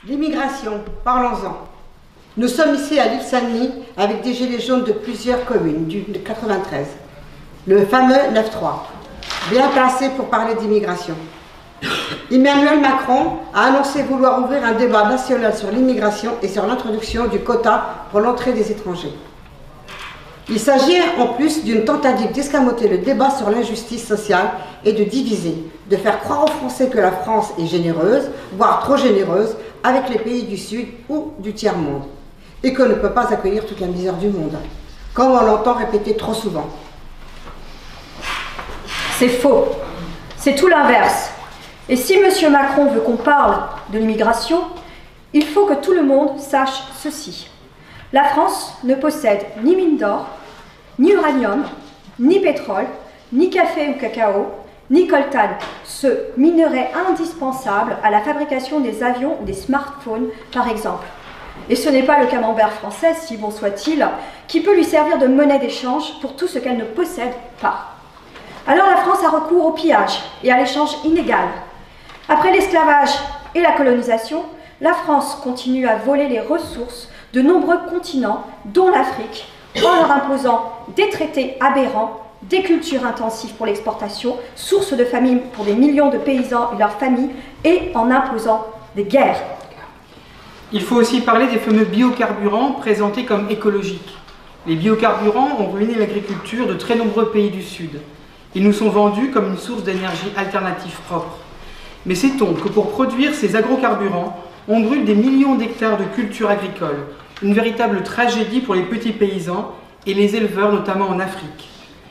L'immigration, parlons-en. Nous sommes ici à l'île Saint-Denis avec des gilets jaunes de plusieurs communes du 93. Le fameux 9-3, bien placé pour parler d'immigration. Emmanuel Macron a annoncé vouloir ouvrir un débat national sur l'immigration et sur l'introduction du quota pour l'entrée des étrangers. Il s'agit en plus d'une tentative d'escamoter le débat sur l'injustice sociale et de diviser, de faire croire aux Français que la France est généreuse, voire trop généreuse, avec les pays du Sud ou du tiers-monde, et qu'on ne peut pas accueillir toute la misère du monde, comme on l'entend répéter trop souvent. C'est faux. C'est tout l'inverse. Et si M. Macron veut qu'on parle de l'immigration, il faut que tout le monde sache ceci. La France ne possède ni mine d'or, ni uranium, ni pétrole, ni café ou cacao, ni coltan, ce minerai indispensable à la fabrication des avions ou des smartphones, par exemple. Et ce n'est pas le camembert français, si bon soit-il, qui peut lui servir de monnaie d'échange pour tout ce qu'elle ne possède pas. Alors la France a recours au pillage et à l'échange inégal. Après l'esclavage et la colonisation, la France continue à voler les ressources de nombreux continents, dont l'Afrique, en leur imposant des traités aberrants, des cultures intensives pour l'exportation, source de famine pour des millions de paysans et leurs familles, et en imposant des guerres. Il faut aussi parler des fameux biocarburants présentés comme écologiques. Les biocarburants ont ruiné l'agriculture de très nombreux pays du Sud. Ils nous sont vendus comme une source d'énergie alternative propre. Mais sait-on que pour produire ces agrocarburants, on brûle des millions d'hectares de cultures agricoles, une véritable tragédie pour les petits paysans et les éleveurs, notamment en Afrique.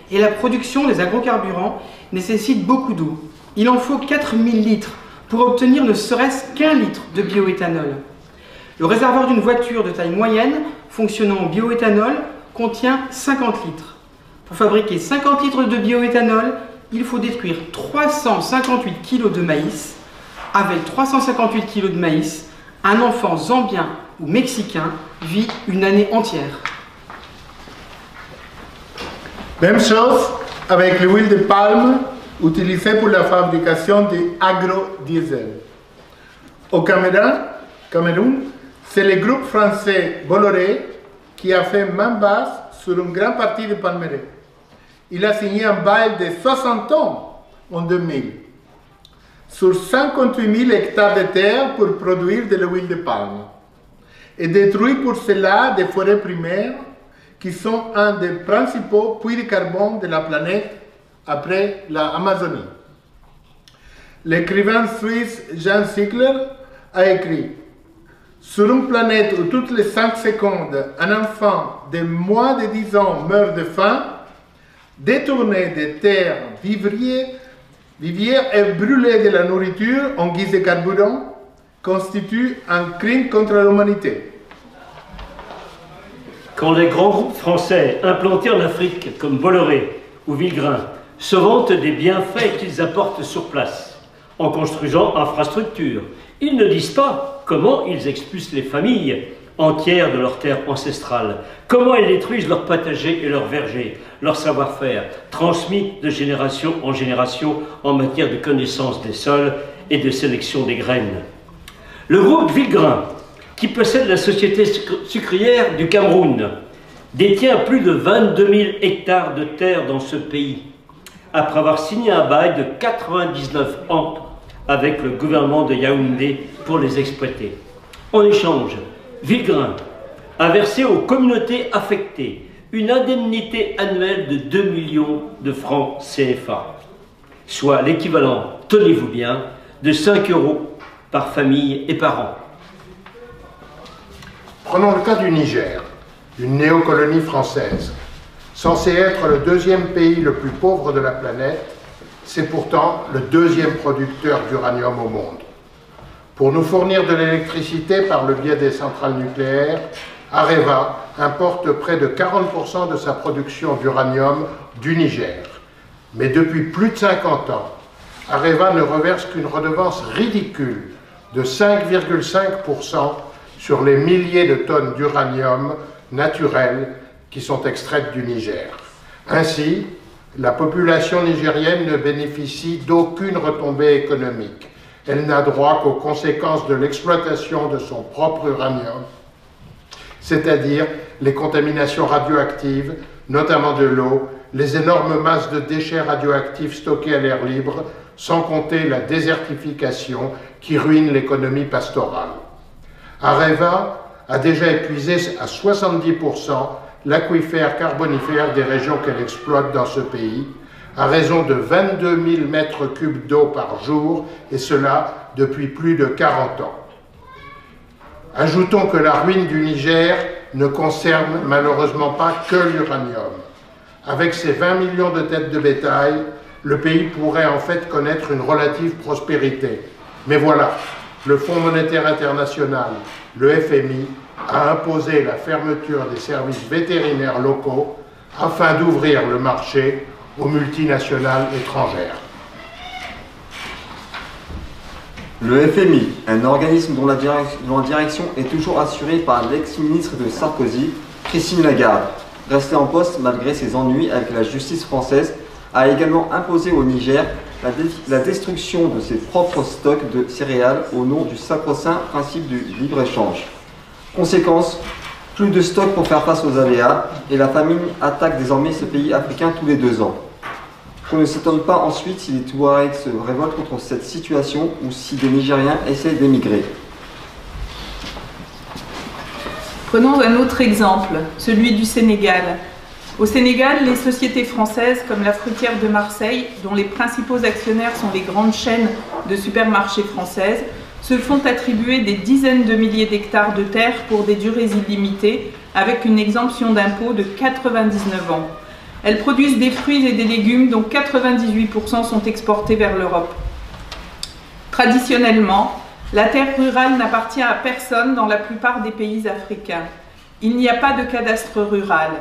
Et la production des agrocarburants nécessite beaucoup d'eau. Il en faut 4000 litres pour obtenir ne serait-ce qu'un litre de bioéthanol. Le réservoir d'une voiture de taille moyenne fonctionnant au bioéthanol contient 50 litres. Pour fabriquer 50 litres de bioéthanol, il faut détruire 358 kg de maïs. Avec 358 kg de maïs, un enfant zambien ou mexicain vit une année entière. Même chose avec l'huile de palme utilisée pour la fabrication de agrodiesel. Au Cameroun, c'est le groupe français Bolloré qui a fait main basse sur une grande partie du palmeraie. Il a signé un bail de 60 ans en 2000 sur 58 000 hectares de terre pour produire de l'huile de palme et détruit pour cela des forêts primaires qui sont un des principaux puits de carbone de la planète après l'Amazonie. L'écrivain suisse Jean Ziegler a écrit « Sur une planète où toutes les 5 secondes, un enfant de moins de 10 ans meurt de faim, détourner des terres vivrières et brûler de la nourriture en guise de carburant constitue un crime contre l'humanité. » Quand les grands groupes français implantés en Afrique, comme Bolloré ou Villegrain, se vantent des bienfaits qu'ils apportent sur place, en construisant infrastructures, ils ne disent pas comment ils expulsent les familles entières de leurs terres ancestrales, comment ils détruisent leurs potagers et leurs vergers, leur savoir-faire, transmis de génération en génération en matière de connaissance des sols et de sélection des graines. Le groupe Villegrain, qui possède la société sucrière du Cameroun, détient plus de 22 000 hectares de terre dans ce pays, après avoir signé un bail de 99 ans avec le gouvernement de Yaoundé pour les exploiter. En échange, Villegrain a versé aux communautés affectées une indemnité annuelle de 2 millions de francs CFA, soit l'équivalent, tenez-vous bien, de 5 € par famille et par an. Prenons le cas du Niger, une néocolonie française. Censé être le deuxième pays le plus pauvre de la planète, c'est pourtant le deuxième producteur d'uranium au monde. Pour nous fournir de l'électricité par le biais des centrales nucléaires, Areva importe près de 40% de sa production d'uranium du Niger. Mais depuis plus de 50 ans, Areva ne reverse qu'une redevance ridicule de 5,5% sur les milliers de tonnes d'uranium naturel qui sont extraites du Niger. Ainsi, la population nigérienne ne bénéficie d'aucune retombée économique. elle n'a droit qu'aux conséquences de l'exploitation de son propre uranium, c'est-à-dire les contaminations radioactives, notamment de l'eau, les énormes masses de déchets radioactifs stockés à l'air libre, sans compter la désertification qui ruine l'économie pastorale. Areva a déjà épuisé à 70% l'aquifère carbonifère des régions qu'elle exploite dans ce pays, à raison de 22 000 mètres cubes d'eau par jour, et cela depuis plus de 40 ans. Ajoutons que la ruine du Niger ne concerne malheureusement pas que l'uranium. Avec ses 20 millions de têtes de bétail, le pays pourrait en fait connaître une relative prospérité. Mais voilà, le Fonds monétaire international, le FMI, a imposé la fermeture des services vétérinaires locaux afin d'ouvrir le marché aux multinationales étrangères. Le FMI, un organisme dont la direction est toujours assurée par l'ex-ministre de Sarkozy, Christine Lagarde, restée en poste malgré ses ennuis avec la justice française, a également imposé au Niger la destruction de ses propres stocks de céréales au nom du sacro-saint principe du libre-échange. Conséquence, plus de stocks pour faire face aux aléas, et la famine attaque désormais ce pays africain tous les 2 ans. Qu'on ne s'étonne pas ensuite si les Touaregs se révoltent contre cette situation ou si des Nigériens essaient d'émigrer. Prenons un autre exemple, celui du Sénégal. Au Sénégal, les sociétés françaises comme la Fruitière de Marseille, dont les principaux actionnaires sont les grandes chaînes de supermarchés françaises, se font attribuer des dizaines de milliers d'hectares de terre pour des durées illimitées, avec une exemption d'impôt de 99 ans. Elles produisent des fruits et des légumes dont 98% sont exportés vers l'Europe. Traditionnellement, la terre rurale n'appartient à personne dans la plupart des pays africains. Il n'y a pas de cadastre rural.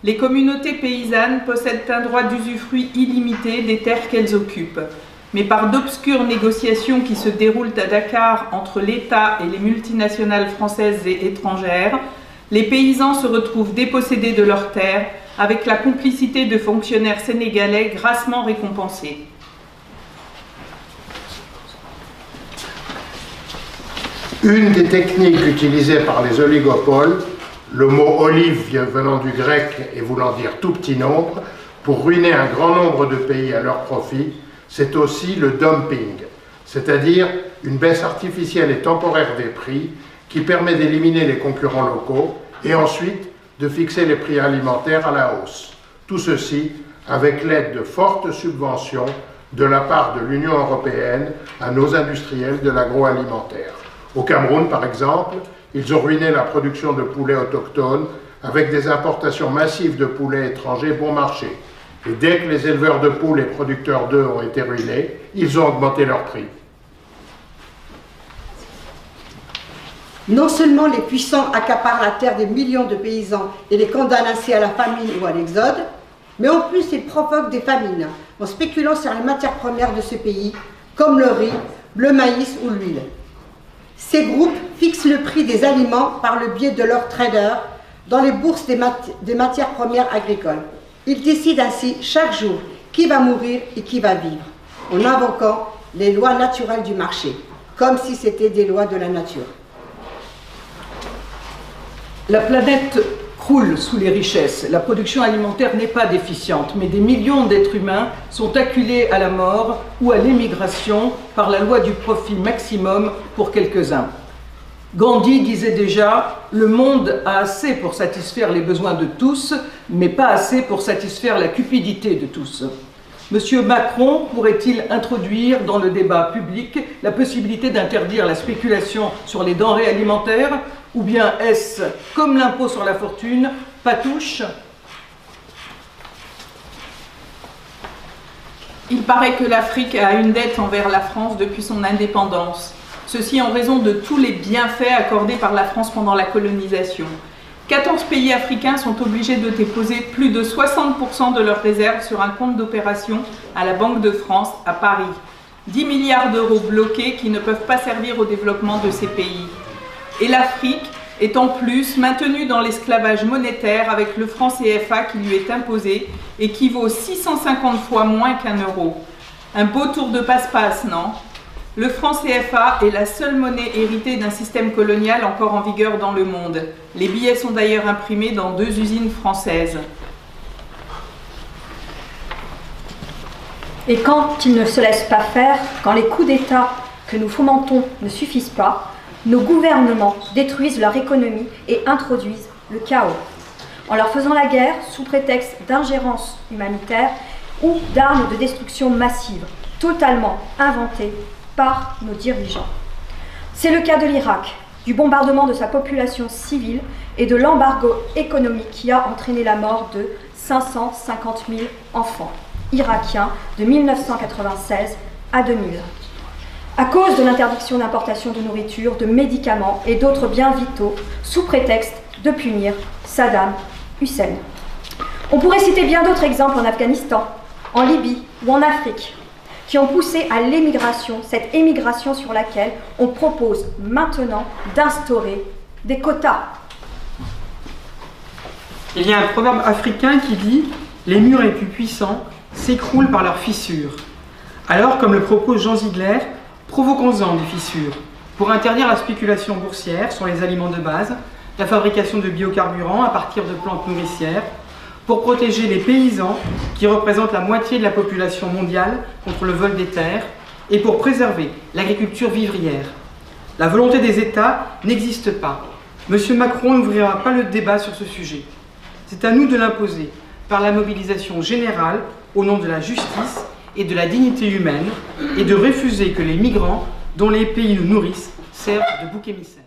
Les communautés paysannes possèdent un droit d'usufruit illimité des terres qu'elles occupent. Mais par d'obscures négociations qui se déroulent à Dakar entre l'État et les multinationales françaises et étrangères, les paysans se retrouvent dépossédés de leurs terres avec la complicité de fonctionnaires sénégalais grassement récompensés. Une des techniques utilisées par les oligopoles, le mot olive venant du grec et voulant dire tout petit nombre, pour ruiner un grand nombre de pays à leur profit, c'est aussi le dumping, c'est-à-dire une baisse artificielle et temporaire des prix qui permet d'éliminer les concurrents locaux et ensuite de fixer les prix alimentaires à la hausse. Tout ceci avec l'aide de fortes subventions de la part de l'Union européenne à nos industriels de l'agroalimentaire. Au Cameroun, par exemple, ils ont ruiné la production de poulets autochtones avec des importations massives de poulets étrangers bon marché. Et dès que les éleveurs de poules et producteurs d'œufs ont été ruinés, ils ont augmenté leurs prix. Non seulement les puissants accaparent la terre des millions de paysans et les condamnent ainsi à la famine ou à l'exode, mais en plus ils provoquent des famines en spéculant sur les matières premières de ce pays, comme le riz, le maïs ou l'huile. Ces groupes fixent le prix des aliments par le biais de leurs traders dans les bourses des matières premières agricoles. Ils décident ainsi chaque jour qui va mourir et qui va vivre, en invoquant les lois naturelles du marché, comme si c'était des lois de la nature. La planète croule sous les richesses. La production alimentaire n'est pas déficiente, mais des millions d'êtres humains sont acculés à la mort ou à l'émigration par la loi du profit maximum pour quelques-uns. Gandhi disait déjà « Le monde a assez pour satisfaire les besoins de tous, mais pas assez pour satisfaire la cupidité de tous ». Monsieur Macron pourrait-il introduire dans le débat public la possibilité d'interdire la spéculation sur les denrées alimentaires, ou bien est-ce, comme l'impôt sur la fortune, patouche? Il paraît que l'Afrique a une dette envers la France depuis son indépendance. Ceci en raison de tous les bienfaits accordés par la France pendant la colonisation. 14 pays africains sont obligés de déposer plus de 60% de leurs réserves sur un compte d'opération à la Banque de France à Paris. 10 milliards d'euros bloqués qui ne peuvent pas servir au développement de ces pays. Et l'Afrique est en plus maintenue dans l'esclavage monétaire avec le franc CFA qui lui est imposé et qui vaut 650 fois moins qu'un euro. Un beau tour de passe-passe, non ? Le franc CFA est la seule monnaie héritée d'un système colonial encore en vigueur dans le monde. Les billets sont d'ailleurs imprimés dans 2 usines françaises. Et quand ils ne se laissent pas faire, quand les coups d'État que nous fomentons ne suffisent pas, nos gouvernements détruisent leur économie et introduisent le chaos, en leur faisant la guerre sous prétexte d'ingérence humanitaire ou d'armes de destruction massive, totalement inventées par nos dirigeants. C'est le cas de l'Irak, du bombardement de sa population civile et de l'embargo économique qui a entraîné la mort de 550 000 enfants irakiens de 1996 à 2000. À cause de l'interdiction d'importation de nourriture, de médicaments et d'autres biens vitaux, sous prétexte de punir Saddam Hussein. On pourrait citer bien d'autres exemples en Afghanistan, en Libye ou en Afrique, qui ont poussé à l'émigration, cette émigration sur laquelle on propose maintenant d'instaurer des quotas. Il y a un proverbe africain qui dit « Les murs les plus puissants s'écroulent par leurs fissures ». Alors, comme le propose Jean Ziegler, provoquons-en des fissures pour interdire la spéculation boursière sur les aliments de base, la fabrication de biocarburants à partir de plantes nourricières, pour protéger les paysans qui représentent la moitié de la population mondiale contre le vol des terres et pour préserver l'agriculture vivrière. La volonté des États n'existe pas. M. Macron n'ouvrira pas le débat sur ce sujet. C'est à nous de l'imposer par la mobilisation générale au nom de la justice et de la dignité humaine et de refuser que les migrants dont les pays nous nourrissent servent de bouc émissaire.